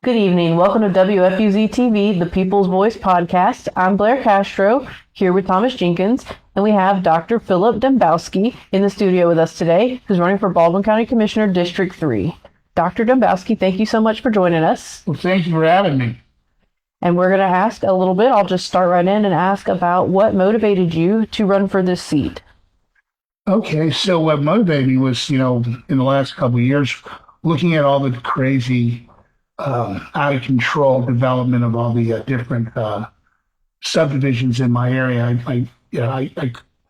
Good evening. Welcome to WFUZ-TV, the People's Voice podcast. I'm Blair Castro, here with Thomas Jenkins, and we have Dr. Philip Dembowski in the studio with us today, who's running for Baldwin County Commissioner, District 3. Dr. Dembowski, thank you so much for joining us. Well, thank you for having me. And we're going to ask a little bit. I'll just start right in and ask about what motivated you to run for this seat. Okay, so what motivated me was, in the last couple of years, looking at all the crazy, out of control development of all the different subdivisions in my area. I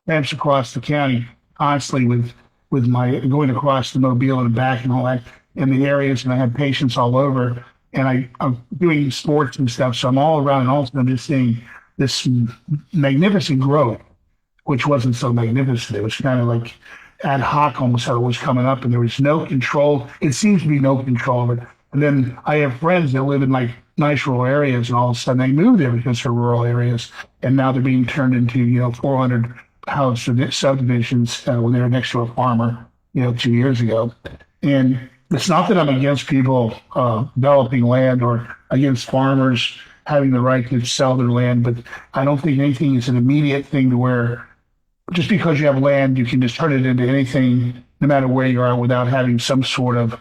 bounce across the county constantly with my going across the Mobile and back and all that in the areas, and I have patients all over, and I'm doing sports and stuff, so I'm all around, and also I'm just seeing this magnificent growth, which wasn't so magnificent. It was kind of like ad hoc almost how it was coming up, and there was no control. It seems to be no control of it. And then I have friends that live in like nice rural areas, and all of a sudden they moved there because they're rural areas, and now they're being turned into 400 house subdivisions when they were next to a farmer 2 years ago. And it's not that I'm against people developing land or against farmers having the right to sell their land, but I don't think anything is an immediate thing to where just because you have land you can just turn it into anything no matter where you are without having some sort of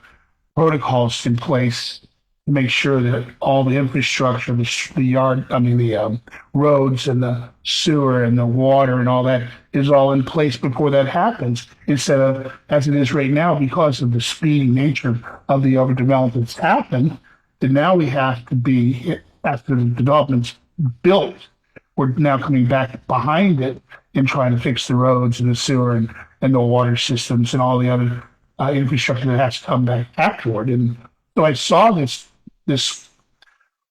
protocols in place to make sure that all the infrastructure, the roads and the sewer and the water and all that is all in place before that happens, instead of as it is right now, because of the speedy nature of the overdevelopment that's happened, that now we have to be, after the development's built, we're now coming back behind it and trying to fix the roads and the sewer and the water systems and all the other infrastructure that has to come back afterward. And so I saw this,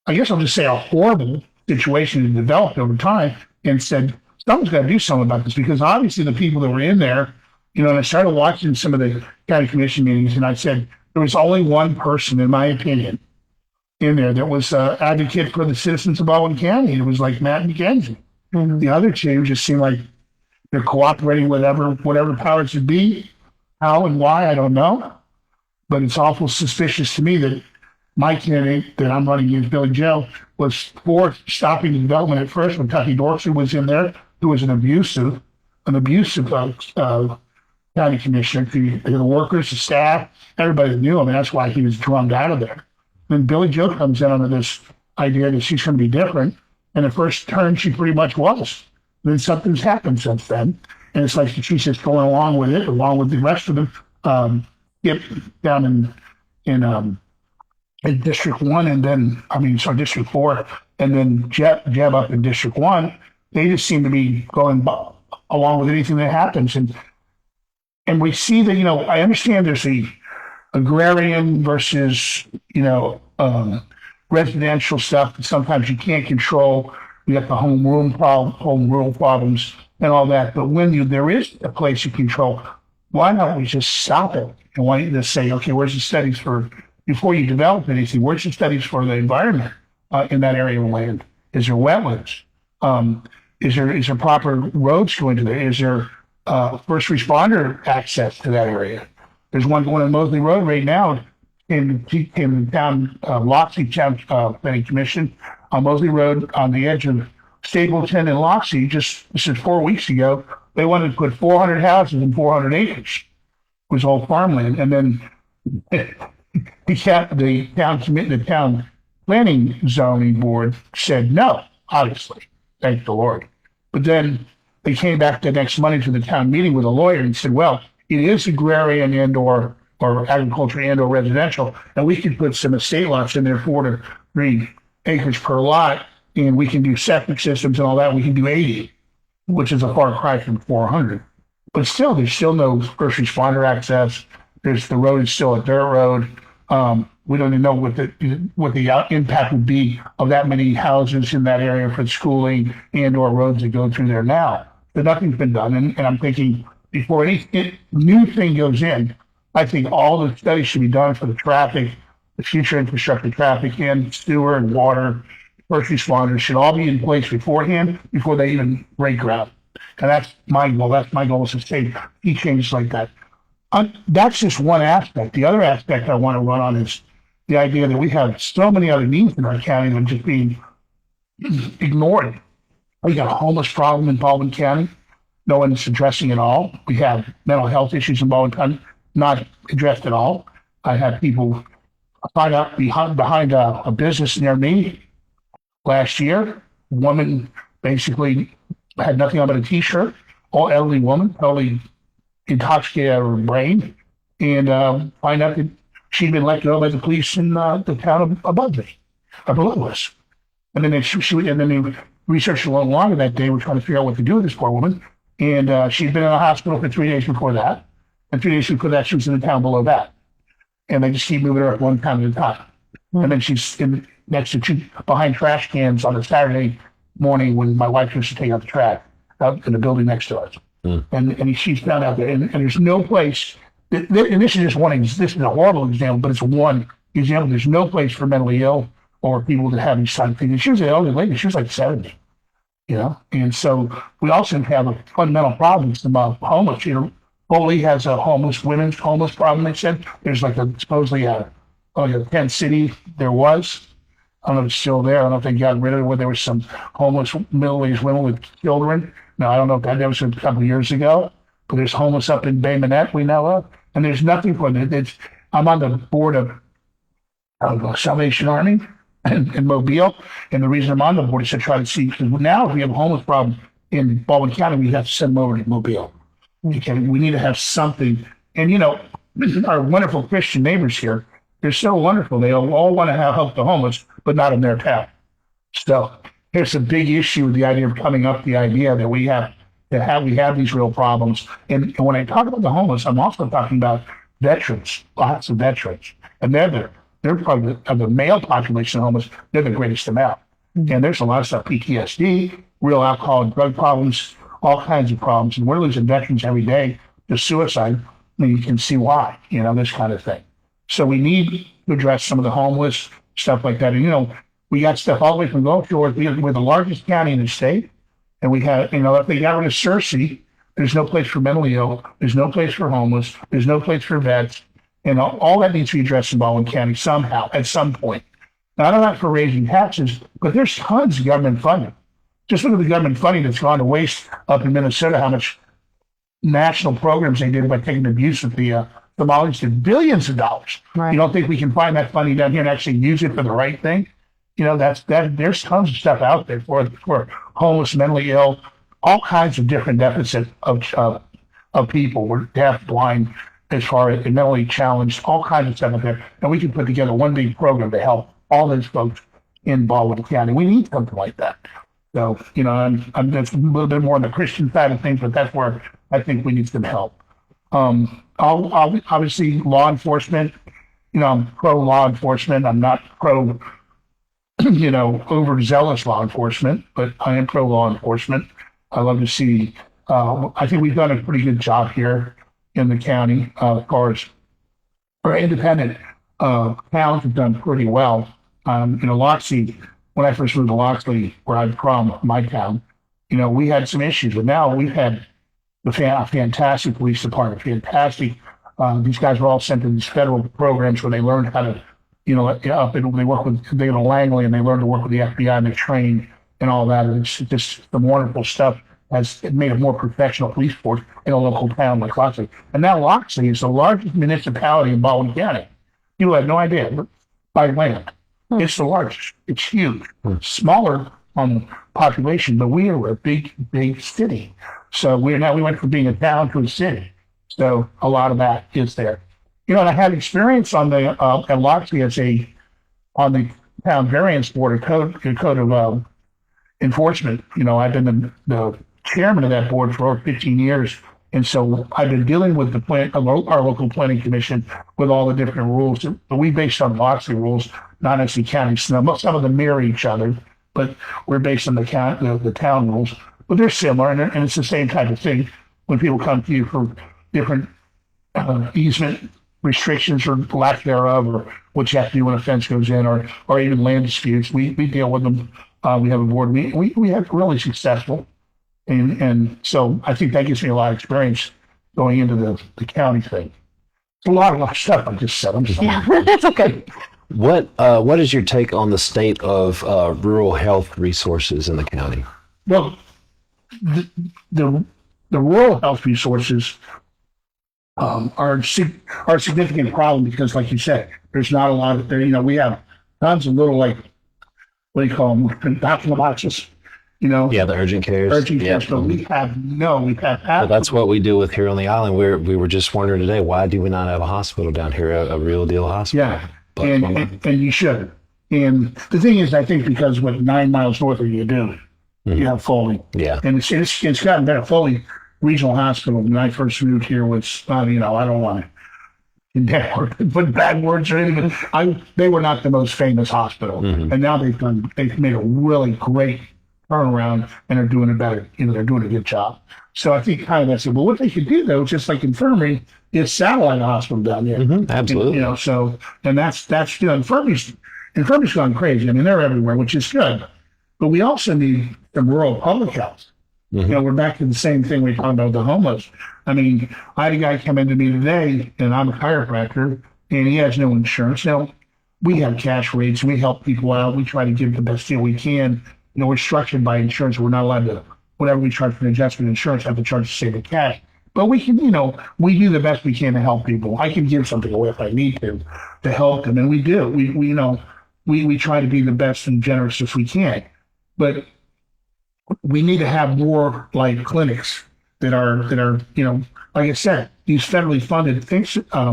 I guess I'll just say a horrible situation that developed over time, and said, someone's got to do something about this, because obviously the people that were in there, and I started watching some of the county commission meetings, and I said, there was only one person, in my opinion, in there that was an advocate for the citizens of Baldwin County, and it was like Matt McKenzie. Mm-hmm. The other two just seem like they're cooperating with whatever powers that be. How and why, I don't know. But it's awful suspicious to me that my candidate that I'm running against, Billy Joe, was for stopping the development at first when Tucky Dorsey was in there, who was an abusive county commissioner to the workers, the staff, everybody that knew him, and that's why he was drummed out of there. Then Billy Joe comes in under this idea that she's going to be different, and the first turn she pretty much was. Then something's happened since then. And it's like she's just going along with it, along with the rest of them. Down in District 1, and then, District 4, and then Jeb up in District 1, they just seem to be going along with anything that happens. And we see that, I understand there's the agrarian versus, residential stuff that sometimes you can't control. You got the home rule problems and all that. But when there is a place you control, why don't we just stop it? And why don't you just say, okay, where's the studies before you develop anything, where's the studies for the environment in that area of land? Is there wetlands? Is there proper roads going to there? Is there first responder access to that area? There's one going on Mosley Road right now in the town, Loxley Town Planning Commission, on Mosley Road on the edge of Stapleton and Loxley. This is 4 weeks ago, they wanted to put 400 houses in 400 acres. It was all farmland. And then the town planning zoning board said no, obviously, thank the Lord. But then they came back the next Monday to the town meeting with a lawyer and said, well, it is agrarian or agriculture and or residential, and we can put some estate lots in there, 4 to 3 acres per lot, and we can do septic systems and all that. We can do 80, which is a far cry from 400. But still, there's still no first responder access. The road is still a dirt road. We don't even know what the impact would be of that many houses in that area for schooling and or roads that go through there now. But nothing's been done, and I'm thinking before any new thing goes in, I think all the studies should be done for the traffic, the future infrastructure, traffic and sewer and water, first responders should all be in place beforehand before they even break ground. And that's my goal. That's my goal, is to say key changes like that. That's just one aspect. The other aspect I want to run on is the idea that we have so many other needs in our county that are just being ignored. We got a homeless problem in Baldwin County. No one's addressing it all. We have mental health issues in Baldwin County, not addressed at all. I had people find out behind a business near me last year. Woman basically had nothing on but a t-shirt, all elderly woman, totally intoxicated out of her brain, and find out that she'd been let go by the police in the town above me, or below us. And then they researched a little longer that day. We're trying to figure out what to do with this poor woman. And she'd been in the hospital for 3 days before that. And 3 days before that, she was in the town below that. And they just keep moving her up one town at a time. And then she's behind trash cans on a Saturday morning when my wife used to take out the trash out in the building next to us. And she's found out there. And there's no place, and this is just one, this is a horrible example, but it's one example. There's no place for mentally ill or people that have these side of things. She was an elderly lady. She was like 70, And so we also have a fundamental problem with homeless. Foley has a women's homeless problem. They said there's supposedly a Penn City there was. I don't know if it's still there. I don't know if they got rid of it where there was some homeless middle-aged women with children. No, I don't know if that was a couple of years ago. But there's homeless up in Bay Minette we know of, and there's nothing for them. I'm on the board of Salvation Army in Mobile, and the reason I'm on the board is to try to see, because now if we have a homeless problem in Baldwin County, we have to send them over to Mobile. Okay, we need to have something. And our wonderful Christian neighbors here, they're so wonderful. They all want to help the homeless, but not in their town. So there's a big issue with the idea of coming up the idea that we have these real problems. And when I talk about the homeless, I'm also talking about veterans, lots of veterans. And they're probably of the male population of homeless, they're the greatest amount. And there's a lot of stuff, PTSD, real alcohol and drug problems, all kinds of problems. And we're losing veterans every day to suicide. And you can see why, this kind of thing. So we need to address some of the homeless, stuff like that. And, we got stuff all the way from Gulf Shores. We're the largest county in the state. And we have, if they got rid of Cersei, there's no place for mentally ill. There's no place for homeless. There's no place for vets. And all that needs to be addressed in Baldwin County somehow, at some point. Now, I'm not for raising taxes, but there's tons of government funding. Just look at the government funding that's gone to waste up in Minnesota, how much national programs they did by taking abuse of the Somalis did billions of dollars. Right. You don't think we can find that funding down here and actually use it for the right thing? There's tons of stuff out there for homeless, mentally ill, all kinds of different deficits of people. We're deaf, blind, as far as mentally challenged, all kinds of stuff out there. And we can put together one big program to help all those folks in Baldwin County. We need something like that. So, I'm just a little bit more on the Christian side of things, but that's where I think we need some help. Obviously, law enforcement, I'm pro law enforcement. I'm not pro overzealous law enforcement, but I am pro law enforcement. I love to see, I think we've done a pretty good job here in the county as far as our independent towns have done pretty well. Loxley, when I first moved to Loxley, where I'm from, my town, we had some issues, but now we've had a fantastic police department, fantastic. These guys were all sent to these federal programs where they learned how to they work with Langley, and they learn to work with the FBI, and they train and all that. And it's just some wonderful stuff. It made a more professional police force in a local town like Loxley. And now Loxley is the largest municipality in Baldwin County. People have no idea by land. It's the largest. It's huge. Smaller on population, but we are a big, big city. So we went from being a town to a city. So a lot of that is there. And I had experience on the at Loxley on the town variance board, code of enforcement. I've been the chairman of that board for over 15 years, and so I've been dealing with our local planning commission with all the different rules. But we based on Loxley rules, not necessarily county. Some of them mirror each other, but we're based on the town rules. But they're similar, and it's the same type of thing. When people come to you for different easement restrictions or lack thereof, or what you have to do when a fence goes in, or even land disputes, we deal with them. We have a board. We have really successful, and so I think that gives me a lot of experience going into the county thing. It's a lot of stuff I just said. I'm sorry. Yeah, that's okay. What is your take on the state of rural health resources in the county? Well, the rural health resources are a significant problem because, like you said, there's not a lot of there. We have tons of little, like, what do you call them, doctor boxes. Yeah, the urgent cares. Urgent cares, but we have Well, that's what we do with here on the island. We were just wondering today, why do we not have a hospital down here, a real deal hospital? Yeah, and you should. And the thing is, I think because 9 miles north of you do, you have Foley. Yeah, and it's gotten better. Foley Regional Hospital, when I first moved here, was I don't want to put bad words or anything. They were not the most famous hospital, and now they've made a really great turnaround and are doing it better. They're doing a good job. So I think kind of that's it. But what they could do, though, just like infirmary, is satellite hospital down there. Absolutely. And that's infirmary's gone crazy. I mean, they're everywhere, which is good. But we also need some rural public health. We're back to the same thing we talked about the homeless. I mean, I had a guy come into me today, and I'm a chiropractor, and he has no insurance. Now, we have cash rates. We help people out. We try to give the best deal we can. We're structured by insurance. We're not allowed to, whatever we charge for an adjustment insurance, have to charge the same cash. But we can, we do the best we can to help people. I can give something away if I need to help them. And we do. We try to be the best and generous as we can. But we need to have more like clinics that are, like I said, these federally funded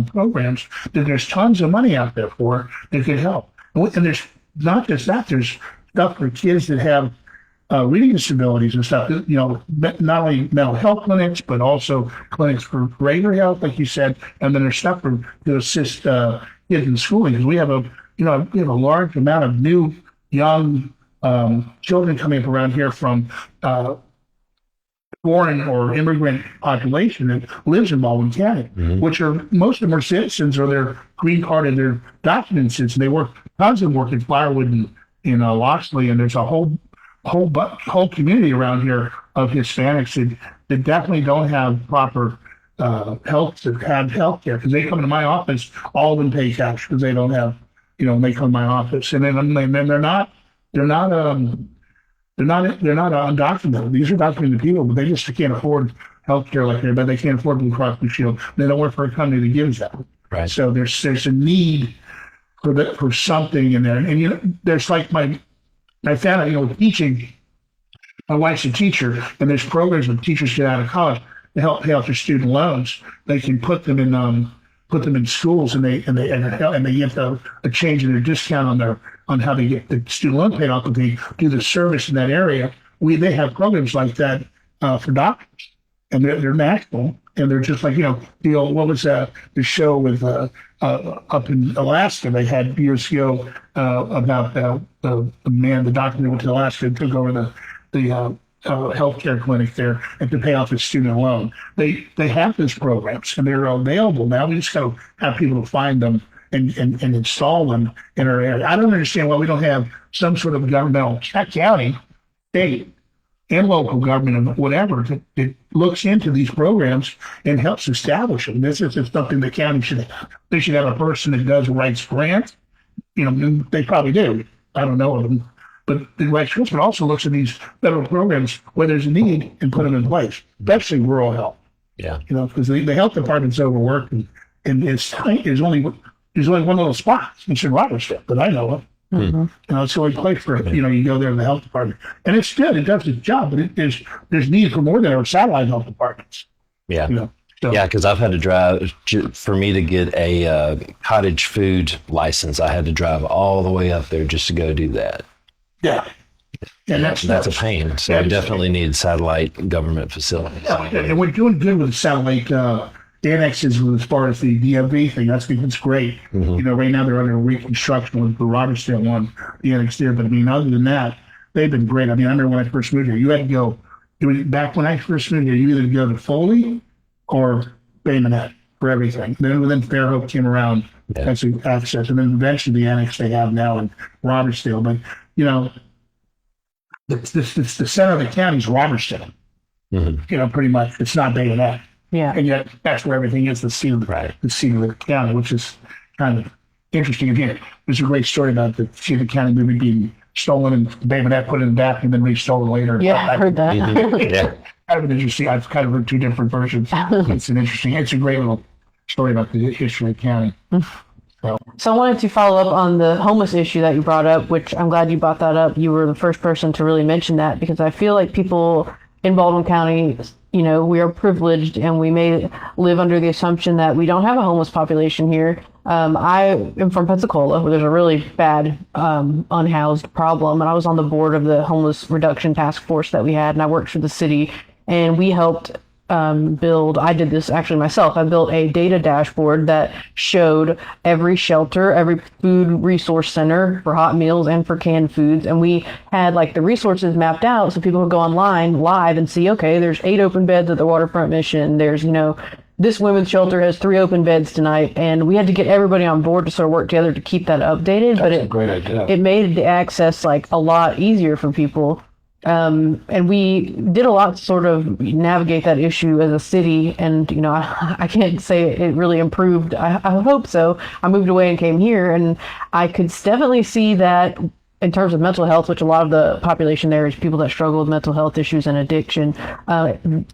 programs that there's tons of money out there for that could help. And there's not just that, there's stuff for kids that have reading disabilities and stuff. Not only mental health clinics, but also clinics for regular health, like you said. And then there's stuff to assist kids in schooling, because we have a large amount of new young children coming up around here from foreign or immigrant population that lives in Baldwin County, which are, most of them are citizens, or they're green card and they're documented citizens. They work, tons of them work in Flowerwood and in Loxley, and there's a whole community around here of Hispanics that definitely don't have proper health care, because they come into my office, all of them pay cash because they don't have, they come to my office, and then they're not undocumented. These are documented people, but they just can't afford health care like everybody. They can't afford Blue Cross Blue Shield. They don't work for a company that gives that. Right. So there's a need for something in there. And there's like I found out, teaching. My wife's a teacher, and there's programs when teachers get out of college to help pay off their student loans. They can put them in schools, and they get a change in their discount on how they get the student loan paid off, but they do the service in that area. They have programs like that for doctors, and they're national, and they're just like, what was the show with up in Alaska they had years ago about the doctor that went to Alaska and took over the healthcare clinic there and to pay off his student loan. They have those programs, and they're available now. We just got to have people to find them and install them in our area. I don't understand why we don't have some sort of governmental county, state, and local government, and whatever, that looks into these programs and helps establish them. This is something the county should have. They should have a person that writes grants. They probably do. I don't know of them. But the writes grants, but also looks at these federal programs where there's a need and put them in place, especially rural health. Yeah. Because the health department's overworked, and there's only one little spot. It's in Robertson that I know of. It's the only place for you go there in the health department, and it's good. It does its job, but there's need for more than our satellite health departments. Yeah. Yeah, because I've had to drive, for me to get a cottage food license, I had to drive all the way up there just to go do that. Yeah. And that's a pain. So we definitely need satellite government facilities. Yeah, and we're doing good with the satellite annexes as far as the DMV thing. That's great. Right now they're under reconstruction with the Robertson one, the annex there. But other than that, they've been great. I remember when I first moved here, you had to go, back when I first moved here, you either go to Foley or Bay Minette for everything. Then Fairhope came around, that's access. And then eventually the annex they have now in Robertsdale. But, the center of the county is Robertson. Pretty much. It's not Bay Minette. Yeah. And yet that's where everything is, the seat of the county, which is kind of interesting. Again, there's a great story about the Civic County movie being stolen and the bayonet put in the back and then restolen later. Yeah, I heard that. Yeah. Kind of an interesting. I've kind of heard two different versions. It's a great little story about the history of the county. So I wanted to follow up on the homeless issue that you brought up, which I'm glad you brought that up. You were the first person to really mention that, because I feel like people in Baldwin County, we are privileged and we may live under the assumption that we don't have a homeless population here. I am from Pensacola, where there's a really bad unhoused problem, and I was on the board of the homeless reduction task force that we had, and I worked for the city, and we helped I did this actually myself. I built a data dashboard that showed every shelter, every food resource center for hot meals and for canned foods. And we had the resources mapped out so people could go online live and see, okay, there's 8 open beds at the Waterfront Mission. There's, this women's shelter has 3 open beds tonight. And we had to get everybody on board to sort of work together to keep that updated. That's a great idea. It made the access a lot easier for people. And we did a lot to sort of navigate that issue as a city. And, I can't say it really improved. I hope so. I moved away and came here, and I could definitely see that in terms of mental health, which a lot of the population there is people that struggle with mental health issues and addiction.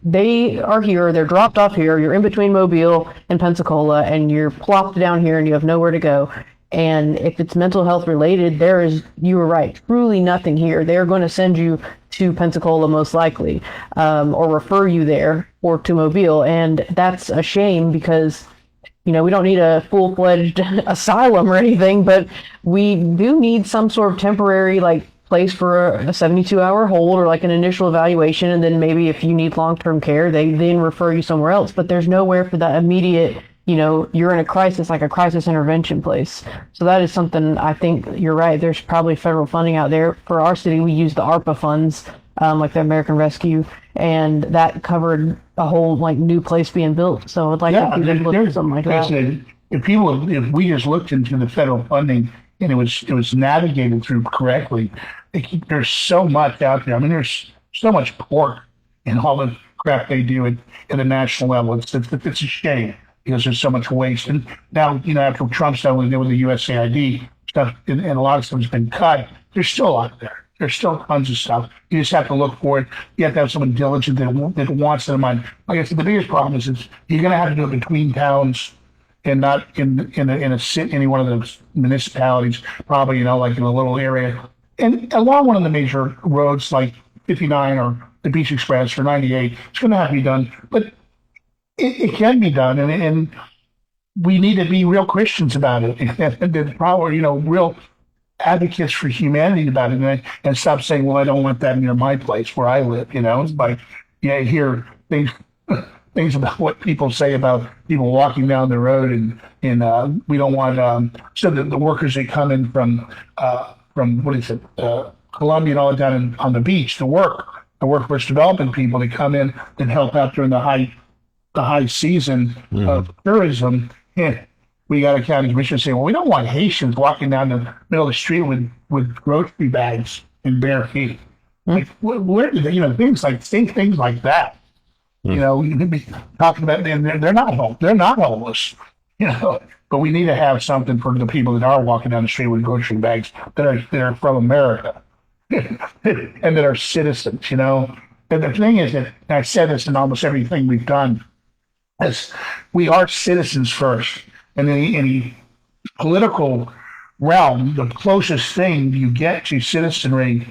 They are here, they're dropped off here. You're in between Mobile and Pensacola, and you're plopped down here and you have nowhere to go. And if it's mental health related, you were right, truly nothing here. They're going to send you to Pensacola most likely, or refer you there or to Mobile. And that's a shame because, we don't need a full-fledged asylum or anything, but we do need some sort of temporary place for a 72-hour hold or an initial evaluation. And then maybe if you need long-term care, they then refer you somewhere else. But there's nowhere for that immediate, you're in a crisis, like a crisis intervention place. So that is something I think you're right. There's probably federal funding out there. For our city, we use the ARPA funds, like the American Rescue, and that covered a whole new place being built. So I'd like to look at something like that. If we just looked into the federal funding and it was navigated through correctly, there's so much out there. I mean, there's so much pork in all the crap they do at the national level. It's a shame, because there's so much waste. And now, after Trump's done with the USAID stuff, and a lot of stuff's been cut, there's still a lot there. There's still tons of stuff. You just have to look for it. You have to have someone diligent that wants it in mind. Like I said, the biggest problem is you're going to have to do it between towns and not in any one of those municipalities, probably, in a little area. And along one of the major roads, like 59 or the Beach Express or 98, it's going to have to be done. But it can be done, and we need to be real Christians about it, and probably, real advocates for humanity about it, and stop saying, well, I don't want that near my place where I live. It's I hear things about what people say about people walking down the road, and we don't want so the workers that come in from what is it, Columbia and all down on the beach to work, the workforce development people that come in and help out during the high season of tourism. Yeah, we got a county commissioner saying, well, we don't want Haitians walking down the middle of the street with grocery bags and bare feet. Where do they, things like that. You'd be talking about, and they're not homeless, but we need to have something for the people that are walking down the street with grocery bags that are from America and that are citizens, And the thing is that, and I said this in almost everything we've done, is we are citizens first. And in any political realm, the closest thing you get to citizenry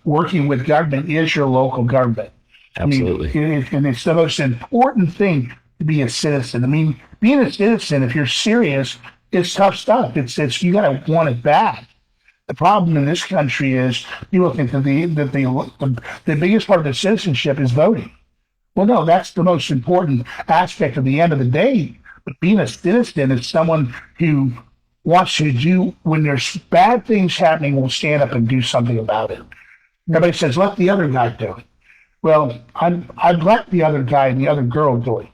working with government is your local government. Absolutely. And it's the most important thing to be a citizen. I mean, being a citizen, if you're serious, it's tough stuff. It's you got to want it bad. The problem in this country is people think that the biggest part of the citizenship is voting. Well, no, that's the most important aspect of the end of the day. But being a citizen is someone who wants to do, when there's bad things happening, will stand up and do something about it. Everybody says, let the other guy do it. Well, I'd let the other guy and the other girl do it.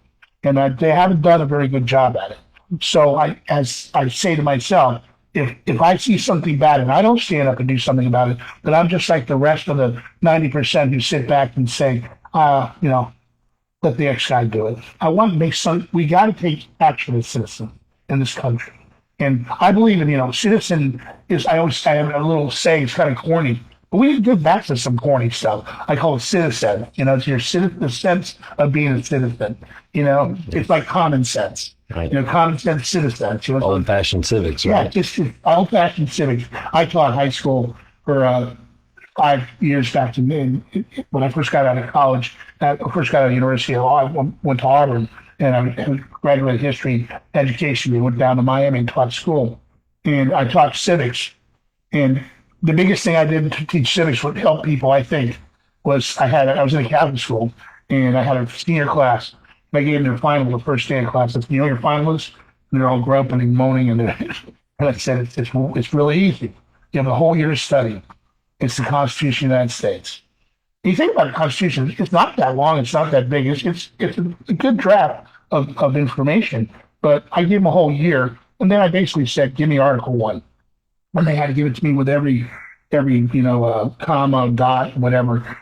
And they haven't done a very good job at it. So as I say to myself, if I see something bad and I don't stand up and do something about it, then I'm just like the rest of the 90% who sit back and say, let the ex guy do it. I want to make we got to take action as citizens in this country. And I believe in, citizen is, I have a little saying, it's kind of corny, but we need to get back to some corny stuff. I call it citizen. It's your the sense of being a citizen. It's like common sense. Right. Common sense citizens. Old-fashioned civics, right? Yeah, just old-fashioned civics. I taught high school for 5 years back when I first got out of college. I first got out of university. I went to Harvard, and I graduated history education. We went down to Miami and taught school, and I taught civics. And the biggest thing I did to teach civics would help people, I think, was I was in a Catholic school, and I had a senior class. I gave them their final the first day of class. I said, your finalists? And they're all groping and moaning, and I said, it's really easy. You have a whole year to study. It's the Constitution of the United States. You think about the Constitution, it's not that long, it's not that big. It's a good draft of information, but I gave them a whole year, and then I basically said, give me Article 1. And they had to give it to me with every comma, dot, whatever,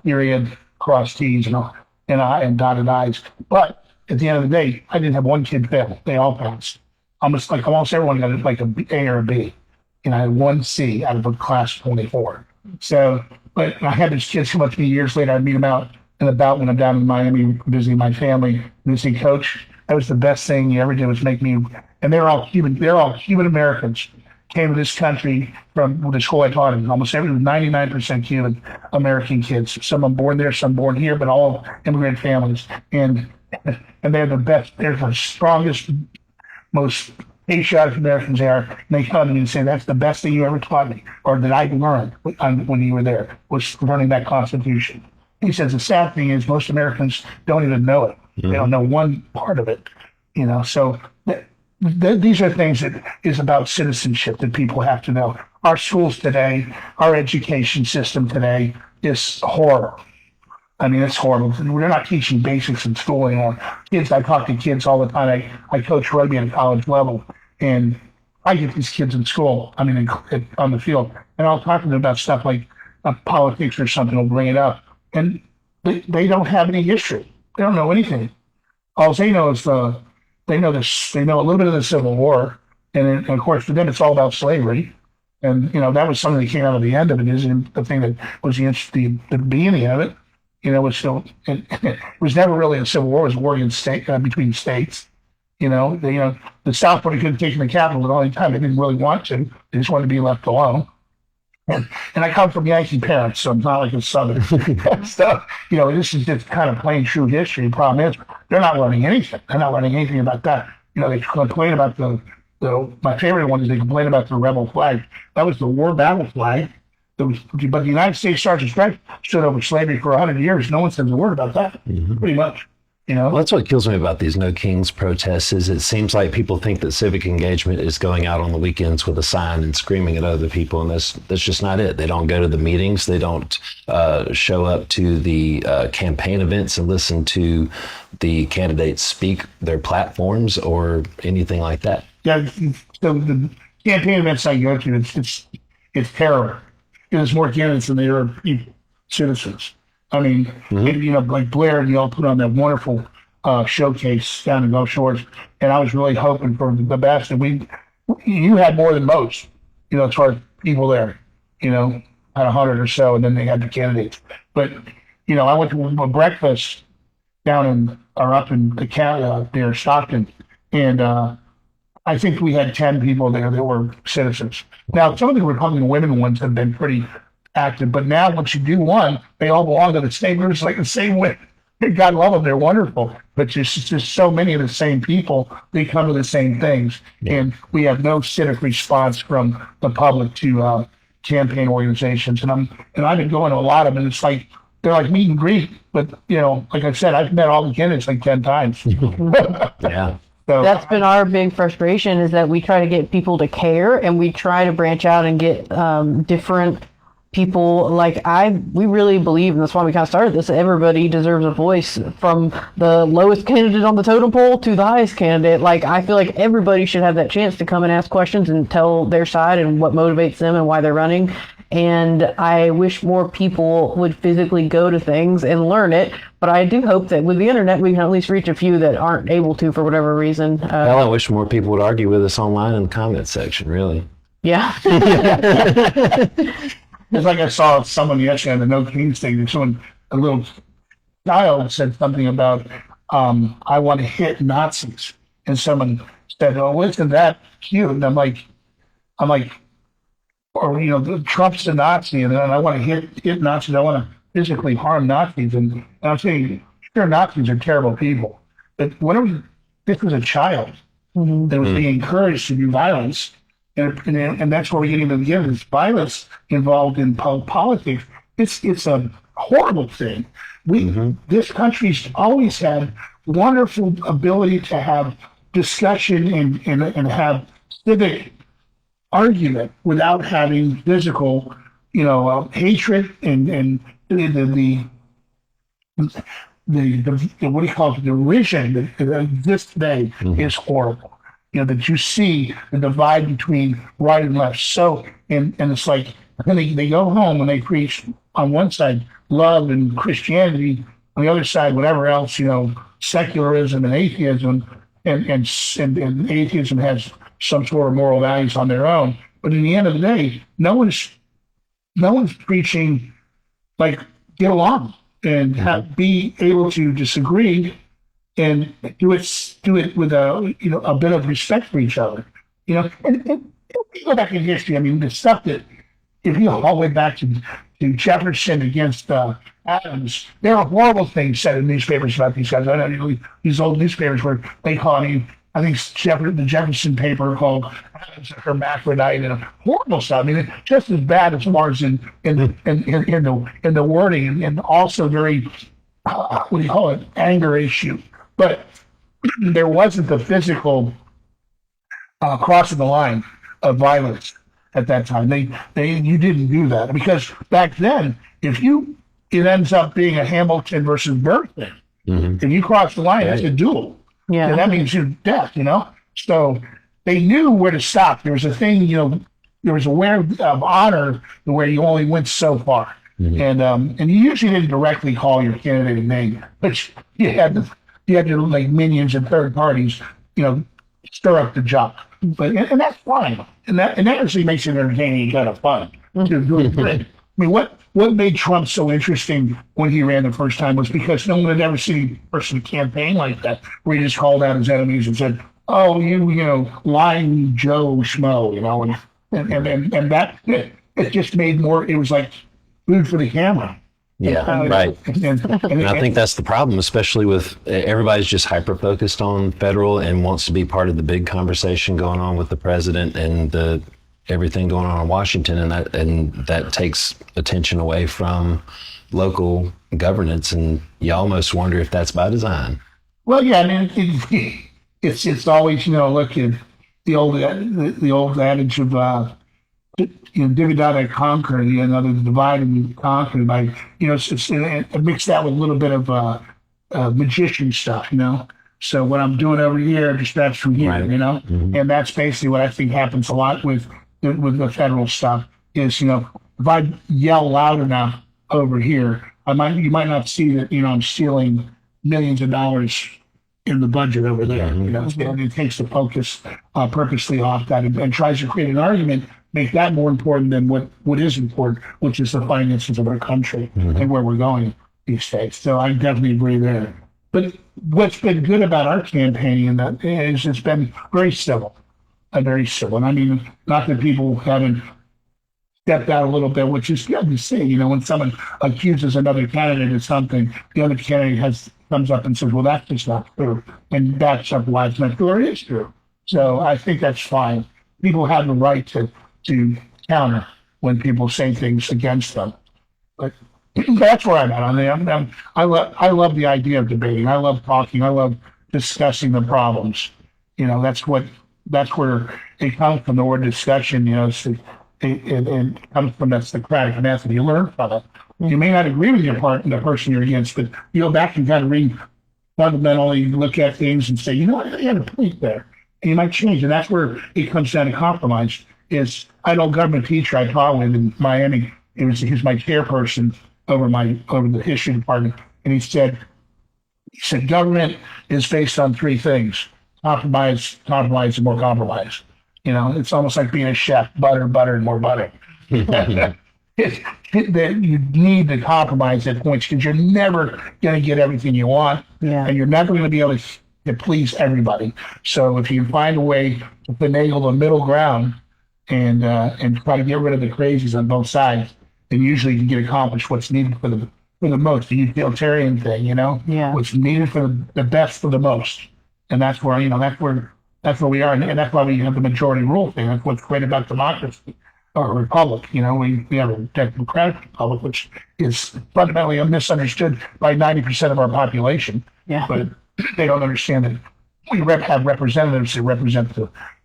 period, cross T's, and dotted I's. But at the end of the day, I didn't have one kid fail. They all passed. Almost everyone got like a A or a B. And I had one C out of a class of 24. So, but I had these kids come up to me years later. I'd meet them out and about when I'm down in Miami visiting my family. And they say, Coach, that was the best thing you ever did was make me, and they're all Cuban Americans. Came to this country from the school I taught in. Almost 99% Cuban American kids. Some are born there, some born here, but all immigrant families. And they're the best. They're the strongest, most patriotic Americans there. And they come to me and say, that's the best thing you ever taught me, or that I learned when you were there, was learning that Constitution. He says the sad thing is most Americans don't even know it. Mm-hmm. They don't know one part of it. So these are things that is about citizenship that people have to know. Our schools today, our education system today is horrible. I mean, it's horrible. We're not teaching basics in school anymore. I talk to kids all the time. I coach rugby at a college level, and I get these kids in school, on the field, and I'll talk to them about stuff like politics or something. I'll bring it up, and they don't have any history. They don't know anything. All they know is they know this. They know a little bit of the Civil War, and of course, for them, it's all about slavery. And that was something that came out of the end of it. Isn't the thing that was the beginning of it? It was never really a civil war. It was a war between states. The South would have could have taken the capital at all time. They didn't really want to. They just wanted to be left alone. And I come from Yankee parents, so I'm not like a Southern stuff. This is just kind of plain true history. The problem is they're not learning anything. They're not learning anything about that. They complain about my favorite one is they complain about the rebel flag. That was the war battle flag. But the United States Sergeant Strike stood over slavery for 100 years. No one says a word about that, pretty much. Well, that's what kills me about these No Kings protests is it seems like people think that civic engagement is going out on the weekends with a sign and screaming at other people, and that's just not it. They don't go to the meetings. They don't show up to the campaign events and listen to the candidates speak their platforms or anything like that. Yeah, so the campaign events I go to, it's terrible. There's more candidates than there are people, citizens. Like Blair and y'all put on that wonderful showcase down in Gulf Shores, and I was really hoping for the best. And you had more than most, as far as people there, had 100 or so, and then they had the candidates. But, I went to a breakfast up in the county near Stockton, and I think we had 10 people there that were citizens. Now, some of the Republican women ones have been pretty active, but now once you do one, they all belong to the same groups, like the same way. God love them, they're wonderful. But just so many of the same people, they come to the same things. Yeah. And we have no civic response from the public to campaign organizations. And I've been going to a lot of them, and it's like, they're like meet and greet. But, like I said, I've met all the candidates like 10 times. Yeah. So, that's been our big frustration is that we try to get people to care, and we try to branch out and get different people. We really believe, and that's why we kind of started this, everybody deserves a voice, from the lowest candidate on the totem pole to the highest candidate. I feel like everybody should have that chance to come and ask questions and tell their side and what motivates them and why they're running. And I wish more people would physically go to things and learn it. But I do hope that with the internet, we can at least reach a few that aren't able to for whatever reason. Well, I wish more people would argue with us online in the comment section, really. Yeah. It's like I saw someone yesterday on the No Kings thing. A little child said something about, I want to hit Nazis. And someone said, oh, isn't that cute? And I'm like, or, Trump's a Nazi, and then I want to hit Nazis. I want to physically harm Nazis. And I'm saying, sure, Nazis are terrible people. But this was a child that was being encouraged to do violence. And that's where we get into the beginning. This violence involved in politics. It's a horrible thing. This country's always had wonderful ability to have discussion and have civic argument without having physical, hatred and the what do you call it? The derision that exists today is horrible. That you see the divide between right and left. So, and it's like, they go home and they preach on one side love and Christianity, on the other side whatever else, secularism and atheism, and atheism has some sort of moral values on their own. But in the end of the day, no one's preaching like get along and be able to disagree and do it with a bit of respect for each other. And if you go back in history, I mean, the stuff that, if you go all the way back to Jefferson against Adams, there are horrible things said in newspapers about these guys. I know these old newspapers where they call it, I think the Jefferson paper called Adams a hermaphrodite and horrible stuff. I mean, just as bad as far as in the wording and also very what do you call it, anger issue. But there wasn't the physical crossing the line of violence at that time. You didn't do that because back then, it ends up being a Hamilton versus Burr thing. If you cross the line, that's a duel. Yeah, and that means you're death. So they knew where to stop. There was a thing, there was a way of honor where you only went so far, and you usually didn't directly call your candidate a name, but you had to like minions and third parties, stir up the job. But and that's fine, and that actually makes it entertaining and kind of fun to do it. I mean, what made Trump so interesting when he ran the first time was because no one had ever seen a person campaign like that, where he just called out his enemies and said, "Oh, you lying Joe Schmo," and that it just made more. It was like food for the camera. Yeah, right. And I think that's the problem, especially with everybody's just hyper-focused on federal and wants to be part of the big conversation going on with the president and everything going on in Washington, and that takes attention away from local governance, and you almost wonder if that's by design. Well, yeah, I mean, it's always, look at the old adage of divide and conquer, the divide and conquer by, mix that with a little bit of magician stuff, So what I'm doing over here distracts from here, right. And that's basically what I think happens a lot with the federal stuff is, if I yell loud enough over here, you might not see that, I'm stealing millions of dollars in the budget over there, and it takes the focus purposely off that and tries to create an argument, make that more important than what is important, which is the finances of our country and where we're going these days. So I definitely agree there. But what's been good about our campaigning and that is it's been very civil. And I mean, not that people haven't stepped out a little bit, which is good to see. When someone accuses another candidate of something, the other candidate comes up and says, well, that's just not true. And that's why it's not true, or it is true. So I think that's fine. People have the right to counter when people say things against them. But that's where I'm at. I love the idea of debating. I love talking. I love discussing the problems. That's where it comes from, the word discussion, it comes from that Socratic method. You learn from it. You may not agree with the person you're against, but you go back and kind of fundamentally look at things and say, you had a point there. And you might change. And that's where it comes down to compromise. is I know a government teacher I taught with in Miami. He was my chairperson over the history department, and he said government is based on three things: compromise, compromise, and more compromise. It's almost like being a chef: butter, butter, and more butter. That you need to compromise at points because you're never going to get everything you want, and you're never going to be able to please everybody. So if you can find a way to finagle the middle ground and try to get rid of the crazies on both sides, then usually you can get accomplished what's needed for the most, the utilitarian thing, what's needed for the best for the most. And that's where we are, and that's why we have the majority rule thing. That's what's great about democracy or a republic. We have a democratic republic, which is fundamentally misunderstood by 90% of our population. Yeah. But they don't understand that we have representatives that represent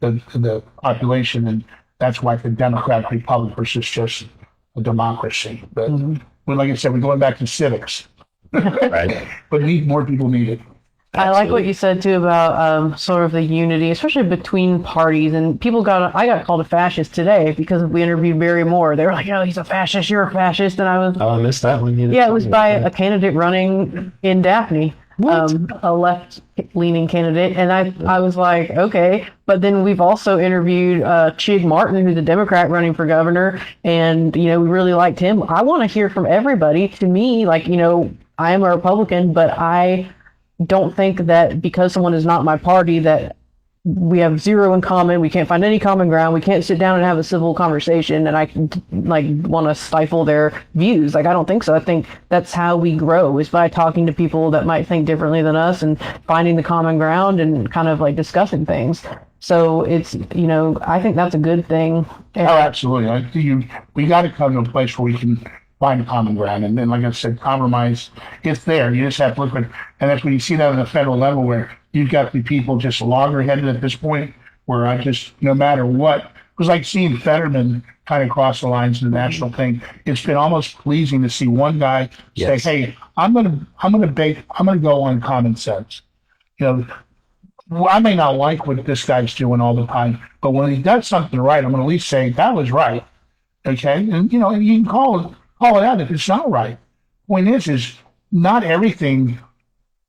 the population, and that's why it's a democratic republic versus just a democracy. But like I said, we're going back to civics. Right. But more people need it. I like what you said too about sort of the unity, especially between parties. And I got called a fascist today because we interviewed Barry Moore. They were like, "Oh, he's a fascist. You're a fascist." And I was, I missed that one. Yeah, it was by a candidate running in Daphne, a left-leaning candidate. And I was like, okay. But then we've also interviewed Chig Martin, who's a Democrat running for governor, and we really liked him. I want to hear from everybody. To me, I am a Republican, but I don't think that because someone is not my party that we have zero in common. We can't find any common ground. We can't sit down and have a civil conversation, and I want to stifle their views. I don't think so. I think that's how we grow, is by talking to people that might think differently than us and finding the common ground and kind of discussing things. So it's, I think that's a good thing. And absolutely. We got to come to a place where we can find common ground. And then, like I said, compromise, it's there. You just have to look at, and that's when you see that on the federal level where you've got the people just loggerheaded at this point, where no matter what, it was like seeing Fetterman kind of cross the lines in the national thing. It's been almost pleasing to see one guy say, "Hey, I'm gonna go on common sense." I may not like what this guy's doing all the time, but when he does something right, I'm gonna at least say that was right. Okay, and you can call it out if it's not right. Point is not everything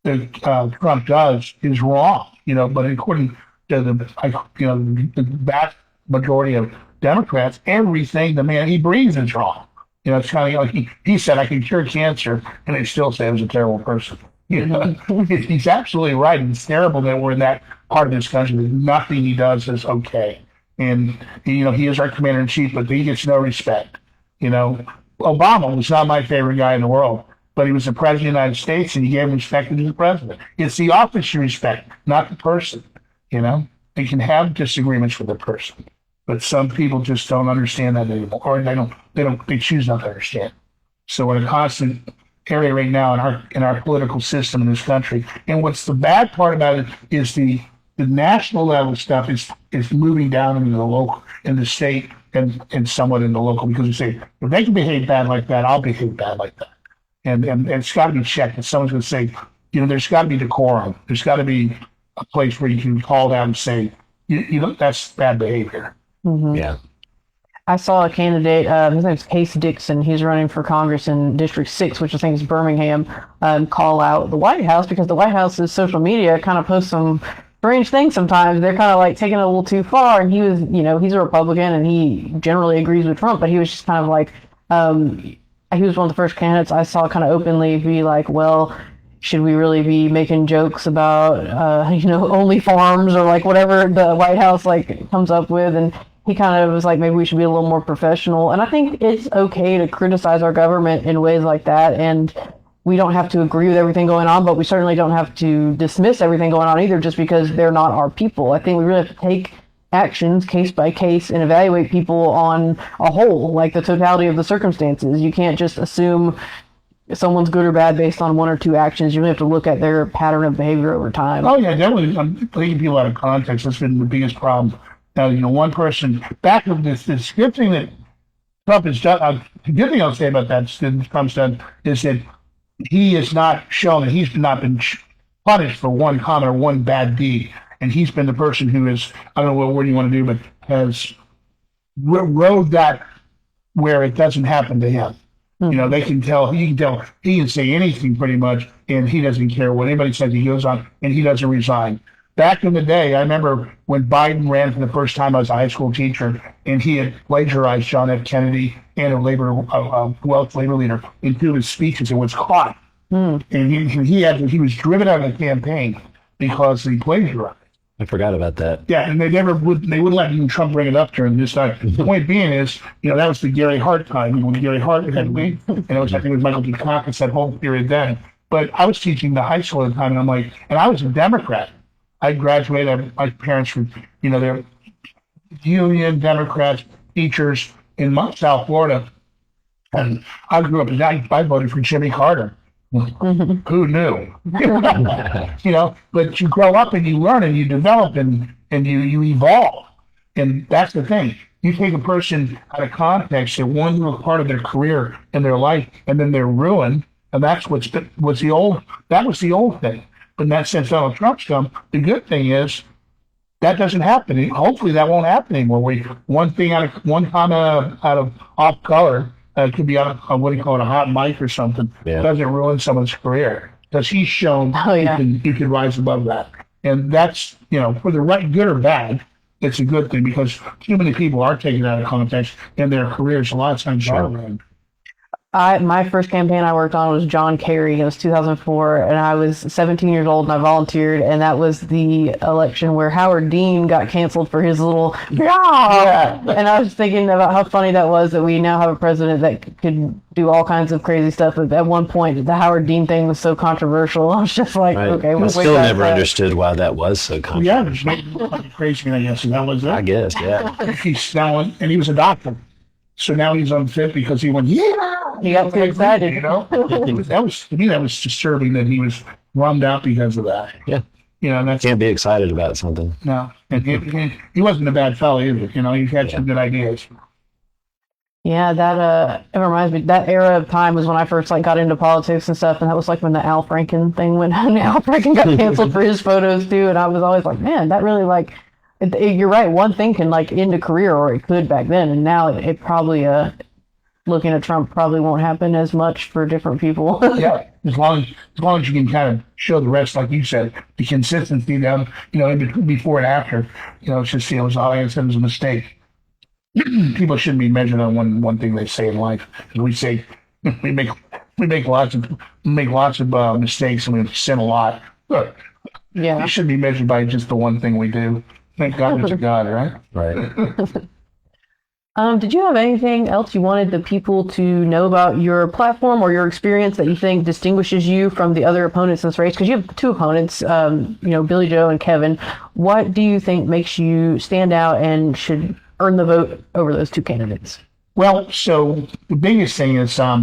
that Trump does is wrong, but according to the vast majority of Democrats, everything the man he breathes is wrong. It's kind of like he said, "I can cure cancer," and they still say I was a terrible person. He's absolutely right. It's terrible that we're in that part of this country that nothing he does is okay. And he is our commander in chief, but he gets no respect. Obama was not my favorite guy in the world, but he was the president of the United States, and he gave him respect as the president. It's the office you respect, not the person. You can have disagreements with the person, but some people just don't understand that anymore, or they choose not to understand. So we're in a constant area right now in our political system in this country. And what's the bad part about it is the national level stuff is moving down into the local, in the state, and somewhat in the local, because you say, if they can behave bad like that, I'll behave bad like that. And it's got to be checked. And someone's going to say, there's got to be decorum. There's got to be a place where you can call down and say, that's bad behavior. Mm-hmm. Yeah. I saw a candidate, his name's Case Dixon. He's running for Congress in District 6, which I think is Birmingham, call out the White House, because the White House's social media kind of posts some strange things sometimes. They're kind of taking it a little too far. And he was, he's a Republican and he generally agrees with Trump, but he was just kind of he was one of the first candidates I saw kind of openly be like, well, should we really be making jokes about, only farms or whatever the White House comes up with? And he kind of was like, maybe we should be a little more professional. And I think it's okay to criticize our government in ways like that. And we don't have to agree with everything going on, but we certainly don't have to dismiss everything going on either just because they're not our people. I think we really have to take actions case by case and evaluate people on a whole, the totality of the circumstances. You can't just assume someone's good or bad based on one or two actions. You really have to look at their pattern of behavior over time. Oh, yeah, definitely. I'm taking people out of context. That's been the biggest problem. Now, one person, back of this good thing that Trump has done, the good thing I'll say about that Trump's done is that he has not shown that he's not been punished for one comment or one bad deed. And he's been the person who is, I don't know what word you want to do, but has rode that where it doesn't happen to him. You know, they can tell, he can say anything pretty much, and he doesn't care what anybody says. He goes on, and he doesn't resign. Back in the day, I remember when Biden ran for the first time. I was a high school teacher, and he had plagiarized John F. Kennedy and a Welsh labor leader in two of his speeches and was caught. And he was driven out of the campaign because he plagiarized. I forgot about that. Yeah, and they wouldn't let Trump bring it up during this time. The point being is, that was the Gary Hart time when Gary Hart had lead, and I think it was Michael Dukakis that whole period then. But I was teaching the high school at the time, and I'm like, and I was a Democrat. I graduated. My parents were, they're union Democrats, teachers in South Florida, and I grew up. And I voted for Jimmy Carter. Who knew? But you grow up and you learn and you develop and you evolve. And that's the thing. You take a person out of context at one little part of their career and their life, and then they're ruined. And that's was the old thing. But in that sense, Donald Trump's come. The good thing is that doesn't happen. Hopefully that won't happen anymore. One comment out of off color. It could be on what do you call it, a hot mic or something. Yeah. Doesn't ruin someone's career because he's shown you can rise above that. And that's, for the right, good or bad, it's a good thing because too many people are taken out of context in their careers. A lot of times are ruined. My first campaign I worked on was John Kerry. It was 2004, and I was 17 years old, and I volunteered, and that was the election where Howard Dean got canceled for his little yeah. And I was thinking about how funny that was that we now have a president that could do all kinds of crazy stuff. But at one point, the Howard Dean thing was so controversial. I was just like, okay, I still never understood why that was so controversial. Yeah, it's crazy, I guess. That was it. I guess, yeah. He's selling, and he was a doctor. So now he's unfit because he went, yeah! He got too excited. That was disturbing that he was bummed out because of that. Yeah. That's can't be excited about something. No. And he wasn't a bad fellow either. He had some good ideas. Yeah, that it reminds me, that era of time was when I first got into politics and stuff, and that was when the Al Franken thing went on. Al Franken got canceled for his photos too, and I was always like, man, that really you're right. One thing can end a career, or it could back then, and now it probably looking at Trump probably won't happen as much for different people. Yeah, as long as you can kind of show the rest, like you said, the consistency down, before and after. It's just it was all I said was a mistake. People shouldn't be measured on one thing they say in life. We say we make lots of mistakes and we sin a lot. But yeah, we shouldn't be measured by just the one thing we do. Thank God there's a God, right? Right. Did you have anything else you wanted the people to know about your platform or your experience that you think distinguishes you from the other opponents in this race? Because you have two opponents, Billy Joe and Kevin. What do you think makes you stand out and should earn the vote over those two candidates? Well, so the biggest thing is I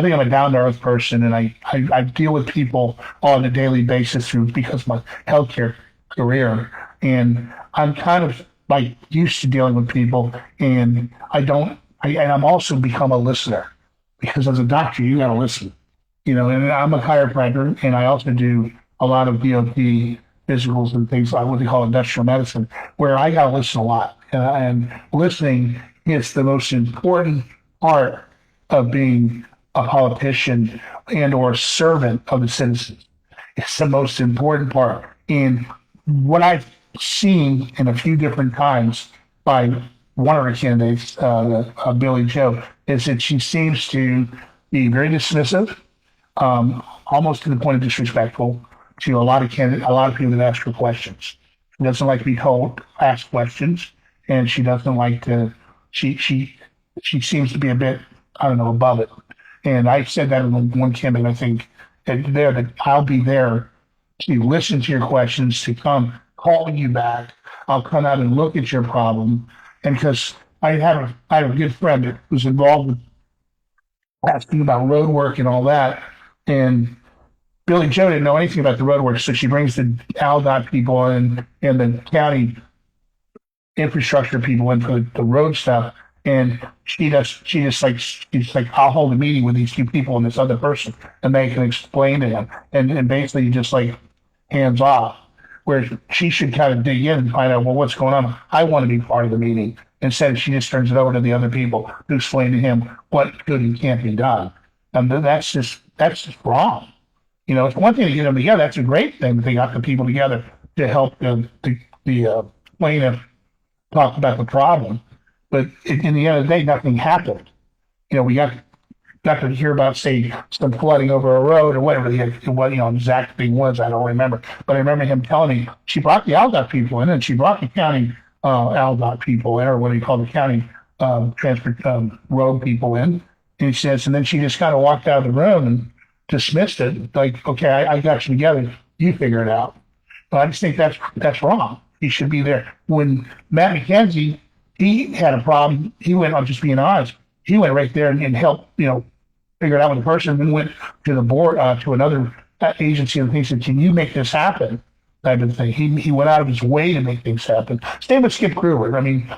think I'm a down-to-earth person, and I deal with people on a daily basis because of my healthcare career. And I'm kind of used to dealing with people, and I'm also become a listener because as a doctor, you got to listen, and I'm a chiropractor, and I also do a lot of DOT physicals and things like what they call industrial medicine, where I got to listen a lot. And listening is the most important part of being a politician and or a servant of the citizens. It's the most important part. And what I've seen in a few different times by one of our candidates, Billy Joe, is that she seems to be very dismissive, almost to the point of disrespectful to a lot of people that ask her questions. She doesn't like to be asked questions, and she doesn't like to. She seems to be a bit, above it. And I said that in one campaign, I think, that I'll be there to listen to your questions, to come calling you back. I'll come out and look at your problem. And because I had a good friend that was involved with asking about road work and all that. And Billy Joe didn't know anything about the road work. So she brings the AlDOT people in and the county infrastructure people in for the road stuff. And she's like, I'll hold a meeting with these two people and this other person, and they can explain to him. And basically just hands off. Where she should kind of dig in and find out, well, what's going on? I want to be part of the meeting Instead, she just turns it over to the other people to explain to him what could and can't be done. And that's just wrong. It's one thing to get them together. That's a great thing that they got the people together to help the plaintiff talk about the problem. But in the end of the day, nothing happened. We got to hear about, say, some flooding over a road or whatever the exact thing was. I don't remember. But I remember him telling me she brought the ALDOT people in, and she brought the county ALDOT people in, or what do you call the county transport road people in. And he says, and then she just kind of walked out of the room and dismissed it. Like, okay, I got you together. You figure it out. But I just think that's wrong. He should be there. When Matt McKenzie, he had a problem. He went, I'm just being honest, he went right there and helped, figure it out with the person, and then went to the board, to another agency, and he said, can you make this happen? Type of thing. He went out of his way to make things happen. Same with Skip Gruber. I mean,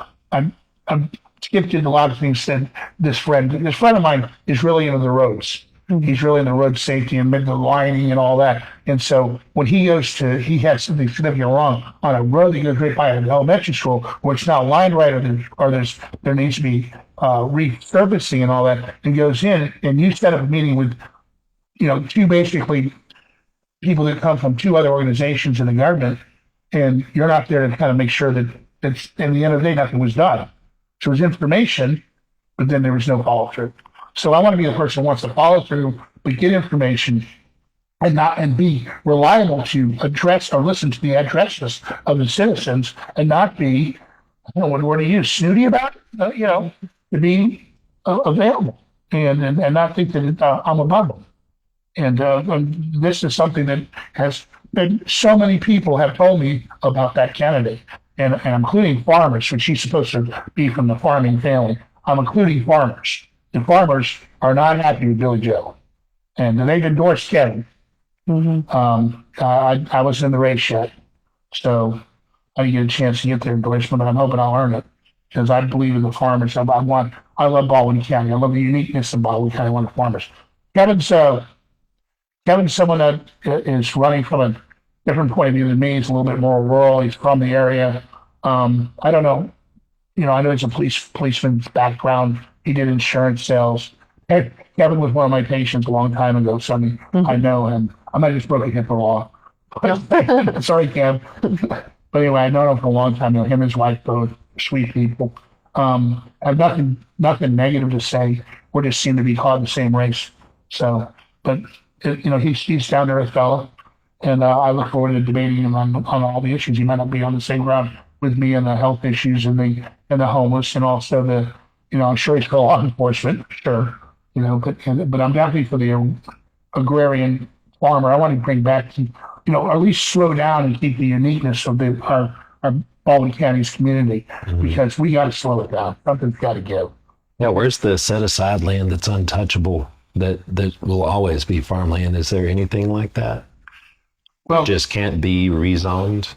Skip did a lot of things. Said this friend of mine is really into the roads. Mm-hmm. He's really into road safety and the lining and all that. And so when he has something significant wrong on a road that goes right by an elementary school, where it's not lined right, or there needs to be resurfacing and all that, and goes in, and you set up a meeting with, two basically people that come from two other organizations in the government, and you're not there to kind of make sure that in the end of the day, nothing was done. So it was information, but then there was no follow through. So I want to be the person who wants to follow through, but get information and be reliable to address or listen to the addresses of the citizens, and not be, I don't know what word to use, snooty about it, to be available and not think that I'm above them. And this is something that has been, so many people have told me about that candidate, and including farmers, which he's supposed to be from the farming family. I'm including farmers. The farmers are not happy with Billy Joe, and they've endorsed Kevin. Mm-hmm. I was in the race yet, so I didn't get a chance to get their endorsement, but I'm hoping I'll earn it, because I believe in the farmers. I love Baldwin County. I love the uniqueness of Baldwin County. I want the farmers. Kevin's someone that is running from a different point of view than me. He's a little bit more rural. He's from the area. I don't know. I know he's a policeman's background. He did insurance sales. Kevin was one of my patients a long time ago, so I know him. I might have just broke a HIPAA law. Sorry, Kev. But anyway, I know him for a long time. Him and his wife, both sweet people. I have nothing negative to say. We just seem to be caught in the same race. So, but he's down to earth fellow, and I look forward to debating him on all the issues. He might not be on the same ground with me on the health issues and the homeless, and also the. I'm sure he's for law enforcement, sure. But I'm definitely for the agrarian farmer. I want to bring back, or at least slow down and keep the uniqueness of our Baldwin County's community, mm-hmm. because we got to slow it down. Something's got to give. Yeah, where's the set aside land that's untouchable that will always be farmland? Is there anything like that? Well, just can't be rezoned.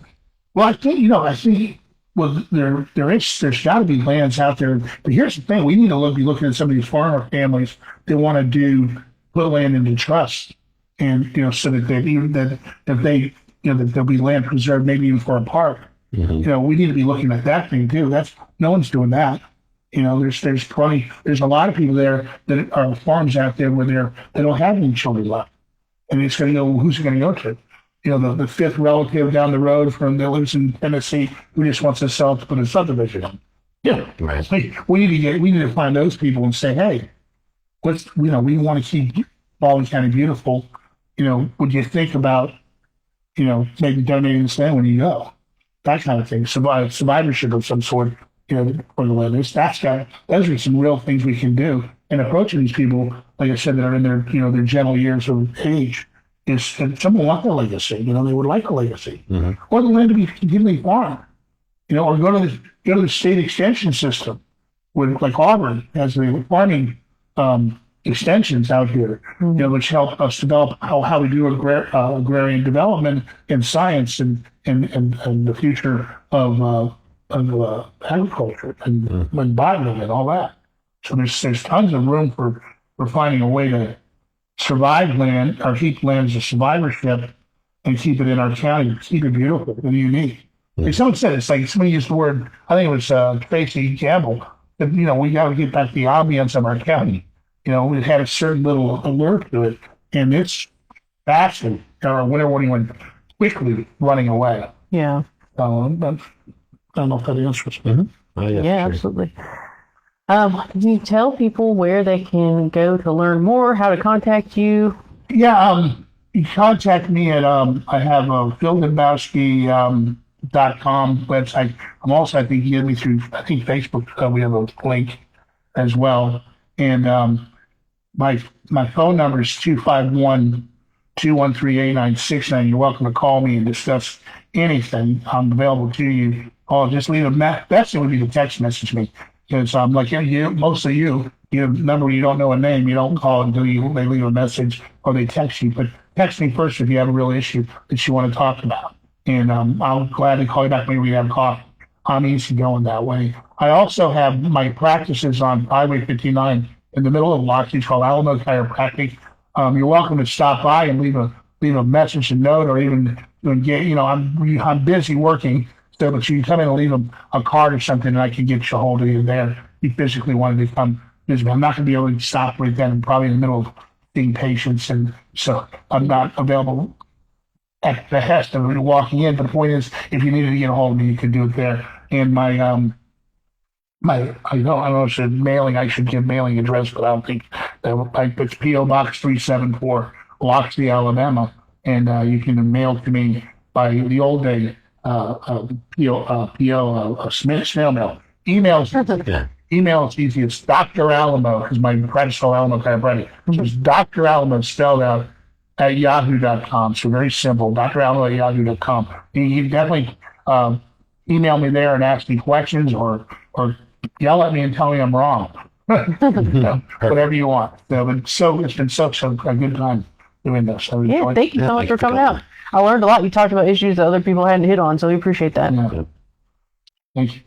Well, I think. Well, there's got to be lands out there, but here's the thing: we need to be looking at some of these farmer families that want to put land into trust, and so that that there'll be land preserved, maybe even for a park. Mm-hmm. We need to be looking at that thing too. No one's doing that. There's a lot of people there that are farms out there where they don't have any children left, and it's going to go. Who's it going to go to? The fifth relative down the road that lives in Tennessee who just wants to sell it to put a subdivision in. Yeah, right. We need to find those people and say, hey, we want to keep Baldwin County beautiful. Would you think about, maybe donating this land when you go? That kind of thing. Survivorship of some sort, for the land. Those are some real things we can do. And approaching these people, like I said, that are in their, their gentle years of age, is someone want a legacy. They would like a legacy, mm-hmm. or the land to be continually farmed, or go to the state extension system, with like Auburn has the farming extensions out here, mm-hmm. Which help us develop how we do agrarian development and science and the future of agriculture and botany and all that. So there's tons of room for finding a way to survive land, or keep land as a survivorship, and keep it in our county, keep it beautiful and unique. Like someone said, it's like somebody used the word, I think it was Tracy Campbell, that, we got to get back to the ambience of our county. It had a certain little alert to it, and it's fastly, or whatever you want, quickly running away. Yeah. I don't know if that answers me. Oh, Yeah, sure. absolutely. Can you tell people where they can go to learn more, how to contact you? Yeah, you contact me at I have a Dembowski.com website. I'm also, I think you get me through, I think Facebook, we have a link as well. And my phone number is 251-213-8969. You're welcome to call me and discuss anything. I'm available to you. Or just leave best thing would be to text message me. Because like most of you number you don't know a name, you don't call until they leave a message or they text you. But text me first if you have a real issue that you want to talk about. And I'll gladly call you back when we have coffee. I'm easy going that way. I also have my practices on Highway 59 in the middle of Lockheed called Alamo Chiropractic. You're welcome to stop by and leave a message, a note, or even get, I'm busy working. So, but you can come in and leave a card or something, and I can get you a hold of you there. You physically wanted to come visit me. I'm not going to be able to stop right then. I'm probably in the middle of seeing patients, and so I'm not available at the behest of walking in. But the point is, if you needed to get a hold of me, you could do it there. And my I don't know if it's mailing. I should give mailing address, but I don't think that. It's P.O. Box 374, Loxley, Alabama, and you can mail to me by the old day. Snail mail. Email is easy. It's Dr. Alamo, because my practice called Alamo Chiropractic. So it's Dr. Alamo spelled out at yahoo.com. So very simple. Dr. Alamo at yahoo.com. You can definitely email me there and ask me questions or yell at me and tell me I'm wrong. Whatever you want. So it's been such a good time doing this. Yeah, thank you so much for coming out. I learned a lot. You talked about issues that other people hadn't hit on, so we appreciate that. Yeah. Thank you.